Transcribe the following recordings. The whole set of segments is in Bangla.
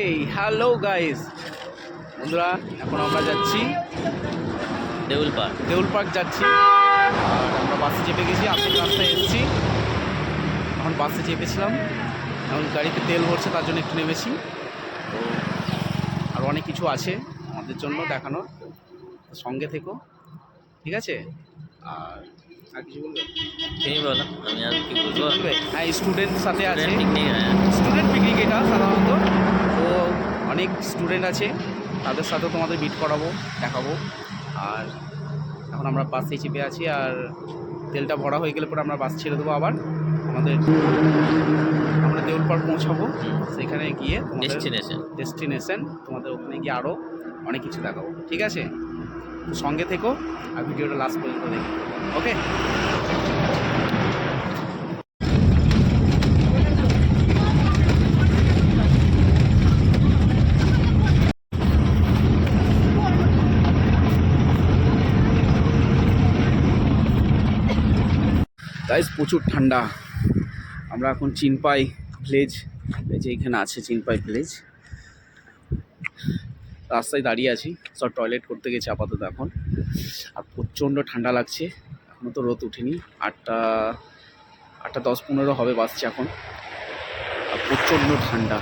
এই হ্যালো গাইস বন্ধুরা, এখন আমরা যাচ্ছি দেউল পার্ক যাচ্ছি। আর আমরা বাসে চেপে গেছি, আসল রাস্তায় এসেছি। এখন বাসে চেপেছিলাম, এখন গাড়িতে তেল ভরছে, তার জন্য একটু নেমেছি। তো আর অনেক কিছু আছে আমাদের জন্য দেখানোর, সঙ্গে থেকো, ঠিক আছে? আর আর কিছু বলবে? তুমি বলো, আমি আর কি বলবো। হ্যাঁ, স্টুডেন্ট সাথে আছে, পিকনিক। স্টুডেন্ট পিকনিক এটা সাধারণত। তো অনেক স্টুডেন্ট আছে, তাদের সাথে তোমাদের মিট করাবো, দেখাবো। আর এখন আমরা বাসে চেপে আছি, আর তেলটা ভরা হয়ে গেলে পরে আমরা বাস ছেড়ে দেবো আবার। আমরা দেউল পার্ক পৌঁছাবো, সেখানে গিয়ে ডেস্টিনেশন তোমাদের ওখানে গিয়ে আরও অনেক কিছু দেখাবো, ঠিক আছে? তো সঙ্গে থেকো আর ভিডিওটা লাস্ট পর্যন্ত দেখি, ওকে? গাইস প্রচুর ঠান্ডা। আমরা এখন চিনপাই ভিলেজ, এই যে এখানে আছে চিনপাই ভিলেজ, রাস্তায় দাঁড়িয়ে আছি। সব টয়লেট করতে গেছে আপাতত এখন। আর প্রচণ্ড ঠান্ডা লাগছে, এখনও তো রোদ উঠেনি। 8টা 10-15 হবে বাসছে এখন। আর প্রচণ্ড ঠান্ডা,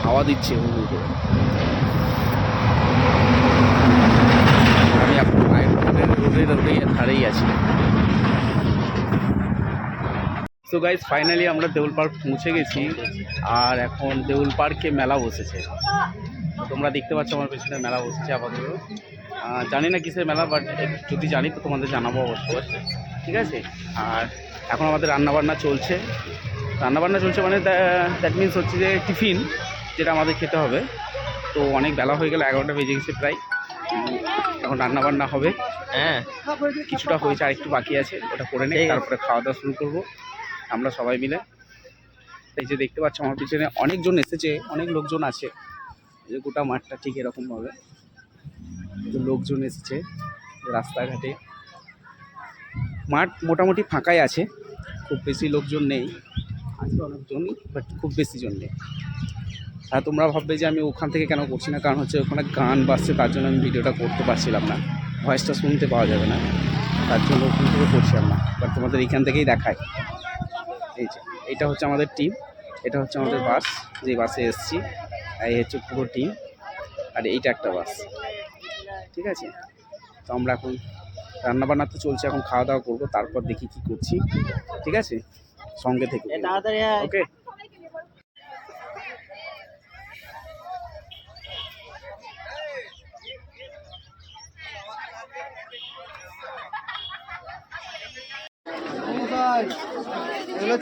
হাওয়া দিচ্ছে হুড় করে। আমি এখন রোডের ধারেই আছি। তো গাইজ ফাইনালি আমরা দেউল পার্ক পৌঁছে গেছি। আর এখন দেউল পার্কে মেলা বসেছে, তোমরা দেখতে পাচ্ছ আমার পেছনে মেলা বসেছে আপাতত। জানি না কিসের মেলা, বাট যদি জানি তো তোমাদের জানাবো অবশ্যই, ঠিক আছে? আর এখন আমাদের রান্নাবান্না চলছে মানে দ্যাট মিনস হচ্ছে যে টিফিন, যেটা আমাদের খেতে হবে। তো অনেক বেলা হয়ে গেল, 11টা বেজে গেছে প্রায়। এখন রান্নাবান্না হবে, হ্যাঁ কিছুটা হয়েছে, আর একটু বাকি আছে, ওটা করে নিই, তারপরে খাওয়া দাওয়া শুরু করবো আমরা সবাই মিলে। এই যে দেখতে পাচ্ছ আমার পিছনে অনেকজন এসেছে, অনেক লোকজন আছে। এই যে গোটা মাঠটা ঠিক এরকমভাবে লোকজন এসেছে রাস্তাঘাটে। মাঠ মোটামুটি ফাঁকাই আছে, খুব বেশি লোকজন নেই, আছে অনেকজনই, বাট খুব বেশি জন নেই। আর তোমরা ভাববে যে আমি ওখান থেকে কেন করছি না, কারণ হচ্ছে ওখানে গান বাজছে, তার জন্য আমি ভিডিওটা করতে পারছিলাম না, ভয়েসটা শুনতে পাওয়া যাবে না, তার জন্য ওখান থেকে করছিলাম না। বাট তোমাদের এইখান থেকেই দেখায়। এই যে এইটা হচ্ছে আমাদের টিম, এটা হচ্ছে আমাদের বাস, যে বাসে এসেছি। এই হচ্ছে পুরো টিম, আর এইটা একটা বাস, ঠিক আছে? তো আমরা এখন রান্নাবান্না তো চলছে, এখন খাওয়া দাওয়া করবো, তারপর দেখি কি করছি, ঠিক আছে? সঙ্গে থেকে, ওকে?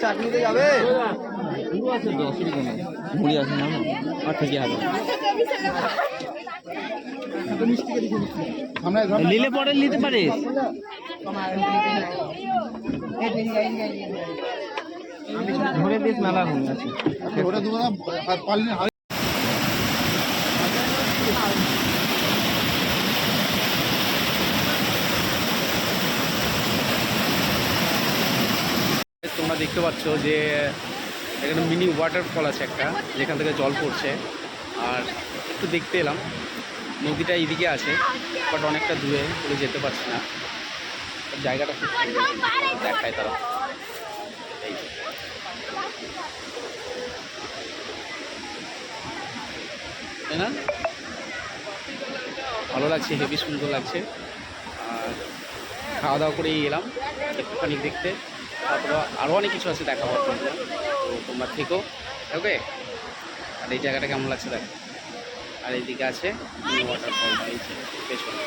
চাটনিতে যাবে, মুড়ি আছে না, আর ঠিকই হবে। নিলে পরে নিতে পারিস। ধরে দিস মেলা হয়ে আছে। তোমরা দেখতে পাচ্ছ যে এখানে মিনি ওয়াটারফল আছে একটা, যেখান থেকে জল পড়ছে। আর একটু দেখতে এলাম, নদীটা এইদিকে আছে, বাট অনেকটা দূরে, বলে যেতে পারছি না। জায়গাটা খুব দেখায় তারা, এই যে। তাই না? ভালো লাগছে, হেভি সুন্দর লাগছে। আর খাওয়া দাওয়া করেই এলাম একটুখানি দেখতে, তারপরে আরও অনেক কিছু আছে দেখাবার জন্য। তো তোমরা থেকো, ওকে? আর এই জায়গাটা কেমন লাগছে দেখো। আর এইদিকে আছে ওয়াটারফলটা, এই যে পেছনে।